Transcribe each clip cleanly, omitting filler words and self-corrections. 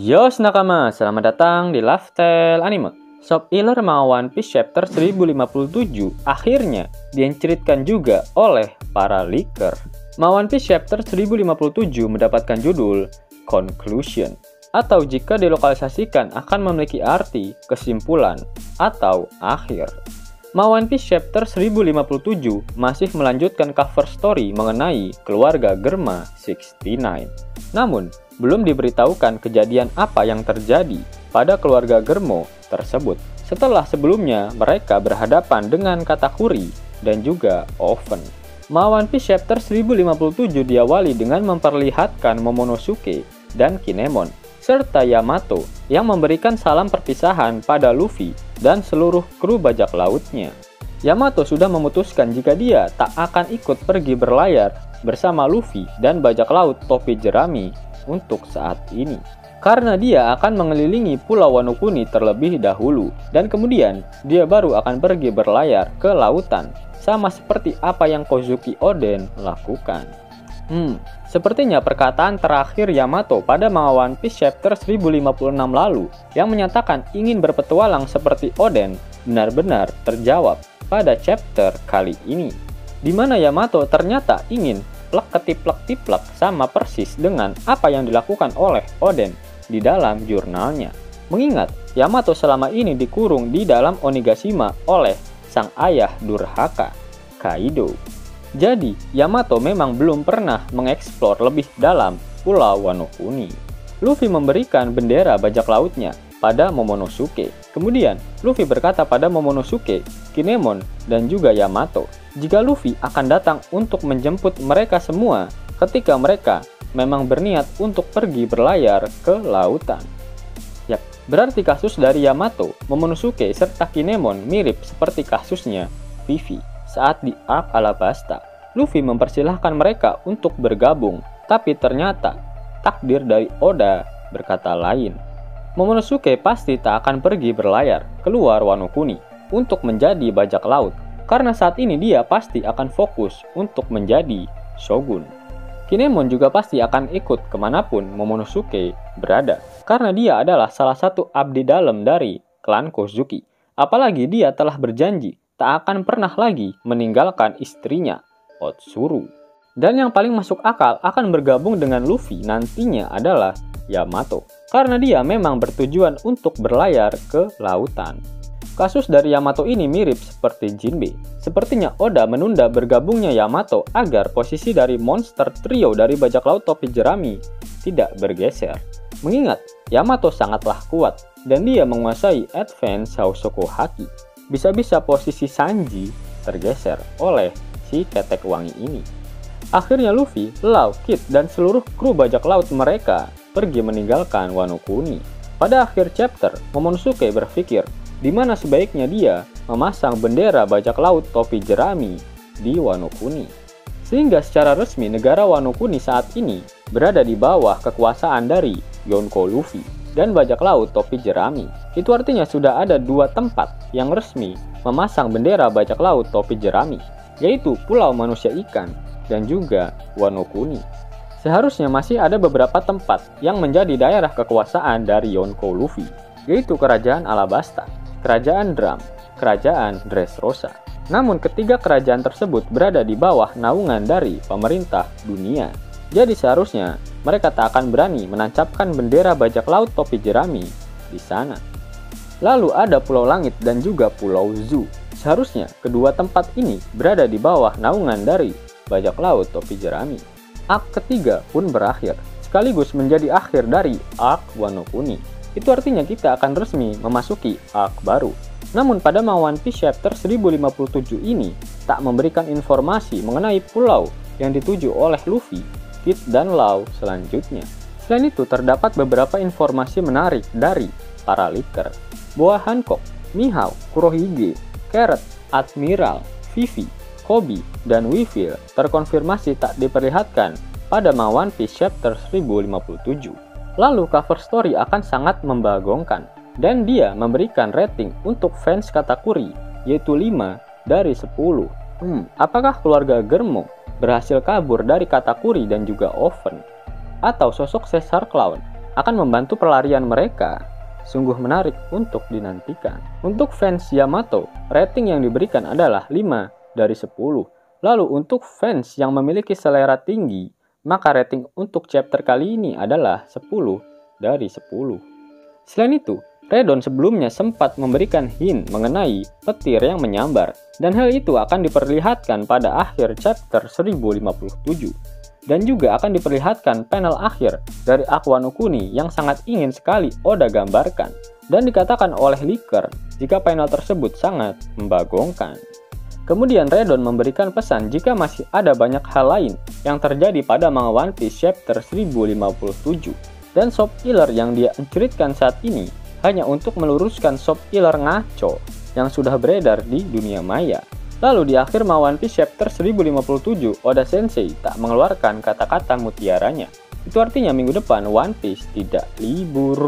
Yos nakama, selamat datang di Lifestyle Anime. Sob Iler manga One Piece chapter 1057 akhirnya diceritakan juga oleh para leaker. Manga One Piece chapter 1057 mendapatkan judul Conclusion, atau jika dilokalisasikan akan memiliki arti kesimpulan atau akhir. Manga One Piece chapter 1057 masih melanjutkan cover story mengenai keluarga Germa 69. Namun, belum diberitahukan kejadian apa yang terjadi pada keluarga Germo tersebut setelah sebelumnya mereka berhadapan dengan Katakuri dan juga Oven. Manga One Piece chapter 1057 diawali dengan memperlihatkan Momonosuke dan Kinemon serta Yamato yang memberikan salam perpisahan pada Luffy dan seluruh kru bajak lautnya. Yamato sudah memutuskan jika dia tak akan ikut pergi berlayar bersama Luffy dan bajak laut topi jerami untuk saat ini, karena dia akan mengelilingi Pulau Wano Kuni terlebih dahulu dan kemudian dia baru akan pergi berlayar ke lautan, sama seperti apa yang Kozuki Oden lakukan. Sepertinya perkataan terakhir Yamato pada manga One Piece chapter 1056 lalu yang menyatakan ingin berpetualang seperti Oden benar-benar terjawab pada chapter kali ini, di mana Yamato ternyata ingin plek ketiplek-tiplek sama persis dengan apa yang dilakukan oleh Oden di dalam jurnalnya. Mengingat Yamato selama ini dikurung di dalam Onigashima oleh sang ayah durhaka, Kaido. Jadi, Yamato memang belum pernah mengeksplor lebih dalam Pulau Wano Kuni. Luffy memberikan bendera bajak lautnya pada Momonosuke. Kemudian, Luffy berkata pada Momonosuke, Kinemon, dan juga Yamato, jika Luffy akan datang untuk menjemput mereka semua ketika mereka memang berniat untuk pergi berlayar ke lautan. Yap, berarti kasus dari Yamato, Momonosuke, serta Kinemon mirip seperti kasusnya Vivi saat di Arc Alabasta. Luffy mempersilahkan mereka untuk bergabung, tapi ternyata takdir dari Oda berkata lain. Momonosuke pasti tak akan pergi berlayar keluar Wano Kuni untuk menjadi bajak laut, karena saat ini dia pasti akan fokus untuk menjadi shogun. Kinemon juga pasti akan ikut kemanapun Momonosuke berada, karena dia adalah salah satu abdi dalam dari klan Kozuki. Apalagi dia telah berjanji tak akan pernah lagi meninggalkan istrinya, Otsuru. Dan yang paling masuk akal akan bergabung dengan Luffy nantinya adalah Yamato, karena dia memang bertujuan untuk berlayar ke lautan. Kasus dari Yamato ini mirip seperti Jinbe. Sepertinya Oda menunda bergabungnya Yamato agar posisi dari monster trio dari bajak laut topi jerami tidak bergeser. Mengingat Yamato sangatlah kuat dan dia menguasai advance Hausoku Haki. Bisa-bisa posisi Sanji tergeser oleh si ketek wangi ini. Akhirnya Luffy, Law, Kid, dan seluruh kru bajak laut mereka pergi meninggalkan Wano Kuni. Pada akhir chapter, Momonosuke berpikir di mana sebaiknya dia memasang bendera bajak laut topi jerami di Wano Kuni. Sehingga secara resmi negara Wano Kuni saat ini berada di bawah kekuasaan dari Yonko Luffy dan bajak laut topi jerami. Itu artinya sudah ada dua tempat yang resmi memasang bendera bajak laut topi jerami, yaitu Pulau Manusia Ikan dan juga Wano Kuni. Seharusnya masih ada beberapa tempat yang menjadi daerah kekuasaan dari Yonko Luffy, yaitu Kerajaan Alabasta, Kerajaan Drum, Kerajaan Dressrosa. Namun ketiga kerajaan tersebut berada di bawah naungan dari pemerintah dunia. Jadi seharusnya mereka tak akan berani menancapkan bendera bajak laut topi jerami di sana. Lalu ada Pulau Langit dan juga Pulau Zu. Seharusnya kedua tempat ini berada di bawah naungan dari bajak laut topi jerami. Arc ketiga pun berakhir, sekaligus menjadi akhir dari Arc Wano Kuni. Itu artinya kita akan resmi memasuki arc baru. Namun pada manga One Piece chapter 1057 ini tak memberikan informasi mengenai pulau yang dituju oleh Luffy, Kid, dan Law selanjutnya. Selain itu terdapat beberapa informasi menarik dari para leaker. Boa Hancock, Mihawk, Kurohige, Carrot, Admiral, Vivi, Kobe, dan Weevil terkonfirmasi tak diperlihatkan pada manga One Piece chapter 1057. Lalu cover story akan sangat membagongkan dan dia memberikan rating untuk fans Katakuri yaitu 5 dari 10. Apakah keluarga Germo berhasil kabur dari Katakuri dan juga Oven? Atau sosok Caesar Clown akan membantu pelarian mereka. Sungguh menarik untuk dinantikan. Untuk fans Yamato, rating yang diberikan adalah 5 dari 10. Lalu untuk fans yang memiliki selera tinggi, maka rating untuk chapter kali ini adalah 10 dari 10. Selain itu, Redon sebelumnya sempat memberikan hint mengenai petir yang menyambar, dan hal itu akan diperlihatkan pada akhir chapter 1057. Dan juga akan diperlihatkan panel akhir dari Aqua no Kuni yang sangat ingin sekali Oda gambarkan. Dan dikatakan oleh leaker jika panel tersebut sangat membagongkan. Kemudian Redon memberikan pesan jika masih ada banyak hal lain yang terjadi pada manga One Piece chapter 1057. Dan Soap Killer yang dia ceritkan saat ini hanya untuk meluruskan Soap Killer ngaco yang sudah beredar di dunia maya. Lalu di akhir manga One Piece chapter 1057, Oda Sensei tak mengeluarkan kata-kata mutiaranya. Itu artinya minggu depan One Piece tidak libur.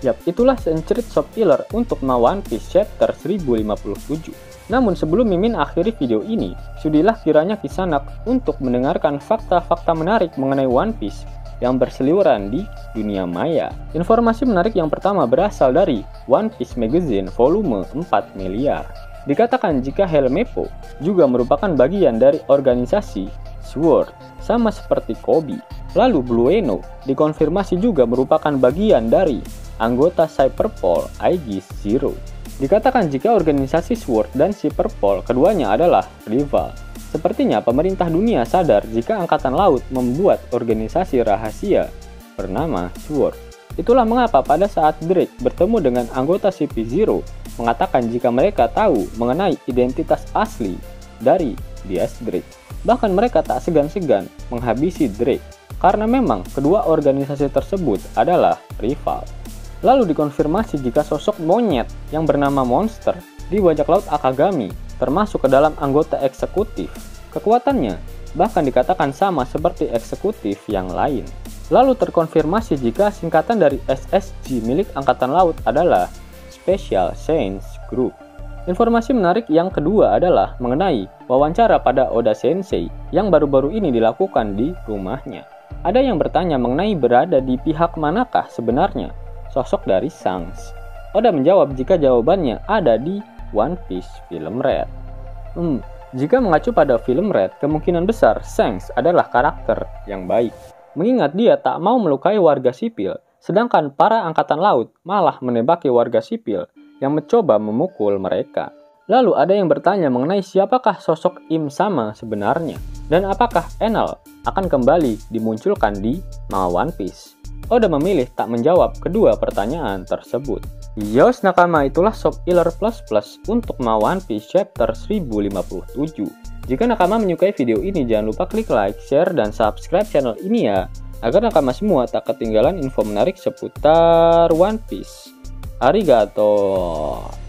Yap, itulah seencerit Soap Killer untuk manga One Piece chapter 1057. Namun sebelum Mimin akhiri video ini, sudilah kiranya Kisanak untuk mendengarkan fakta-fakta menarik mengenai One Piece yang berseliweran di dunia maya. Informasi menarik yang pertama berasal dari One Piece Magazine volume 4 miliar. Dikatakan jika Helmeppo juga merupakan bagian dari organisasi SWORD, sama seperti Kobe. Lalu Blue Eno dikonfirmasi juga merupakan bagian dari anggota Cyberpol Aegis Zero. Dikatakan jika organisasi SWORD dan Cyberpol keduanya adalah rival. Sepertinya pemerintah dunia sadar jika Angkatan Laut membuat organisasi rahasia bernama SWORD. Itulah mengapa pada saat Drake bertemu dengan anggota CP0 mengatakan jika mereka tahu mengenai identitas asli dari Diaz Drake. Bahkan mereka tak segan-segan menghabisi Drake karena memang kedua organisasi tersebut adalah rival. Lalu dikonfirmasi jika sosok monyet yang bernama Monster di bajak laut Akagami termasuk ke dalam anggota eksekutif. Kekuatannya bahkan dikatakan sama seperti eksekutif yang lain. Lalu terkonfirmasi jika singkatan dari SSG milik Angkatan Laut adalah Special Science Group. Informasi menarik yang kedua adalah mengenai wawancara pada Oda Sensei yang baru-baru ini dilakukan di rumahnya. Ada yang bertanya mengenai berada di pihak manakah sebenarnya sosok dari Shanks. Oda menjawab jika jawabannya ada di One Piece film Red. Jika mengacu pada film Red, kemungkinan besar Shanks adalah karakter yang baik. Mengingat dia tak mau melukai warga sipil, sedangkan para angkatan laut malah menembaki warga sipil yang mencoba memukul mereka. Lalu ada yang bertanya mengenai siapakah sosok Im Sama sebenarnya, dan apakah Enel akan kembali dimunculkan di manga One Piece. Oda memilih tak menjawab kedua pertanyaan tersebut. Yos nakama, itulah Soap Killer Plus Plus untuk manga One Piece chapter 1057. Jika nakama menyukai video ini, jangan lupa klik like, share, dan subscribe channel ini ya, agar nakama semua tak ketinggalan info menarik seputar One Piece. Arigato.